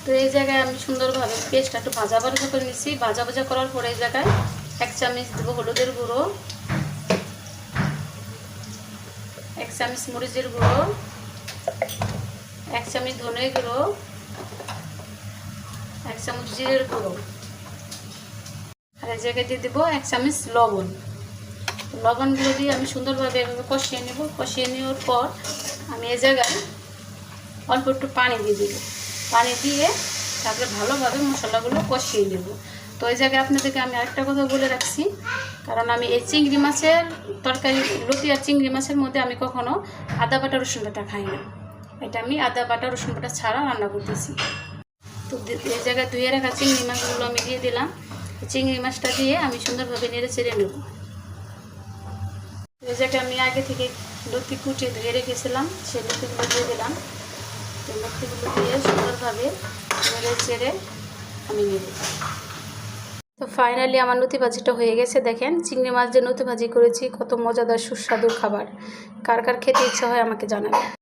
তো এই জায়গায় আমি সুন্দরভাবে পেস্টটা একটু ভাজা ভাজা করে নিচ্ছি। ভাজা ভাজা করার পরে এই জায়গায় 1 চামচ দেবো হলুদের গুঁড়ো, 1 চামচ মরিচের গুঁড়ো, 1 চামচ ধনে গুঁড়ো, 1 চামচ জিরের গুঁড়ো, আর এই জায়গায় দিয়ে দেবো 1 চামচ লবণ। লবণগুলো দিয়ে আমি সুন্দরভাবে এভাবে কষিয়ে নেব। কষিয়ে নেওয়ার পর আমি এই জায়গায় অল্প একটু পানি দিয়ে দেবো। পানি দিয়ে তারপরে ভালোভাবে মশলাগুলো কষিয়ে নেব। তো এই জায়গায় আপনাদেরকে আমি আরেকটা কথা বলে রাখছি, কারণ আমি এই চিংড়ি মাছের তরকারি, লতি আর চিংড়ি মাছের মধ্যে আমি কখনো আদা বাটা রসুন বাটা খাই না। এটা আমি আদা বাটা রসুন বাটা ছাড়া রান্না করতেছি। তো এই জায়গায় ধুয়ে রাখা চিংড়ি মাছগুলো আমি দিয়ে দিলাম। চিংড়ি মাছটা দিয়ে আমি সুন্দরভাবে নেড়ে চেড়ে নেব। এই জায়গায় আমি আগে থেকে লতি কুচিয়ে ধুয়ে রেখেছিলাম, সেই লতিগুলো দিয়ে দিলাম। তো লতিগুলো দিয়ে সুন্দরভাবে নেড়ে চেড়ে আমি নেব। তো ফাইনালি আমার লতি ভাজিটা হয়ে গেছে। দেখেন চিংড়ি মাছ দিয়ে লতি ভাজি করেছি, কত মজাদার সুস্বাদু খাবার। কার কার খেতে ইচ্ছা হয় আমাকে জানাবেন।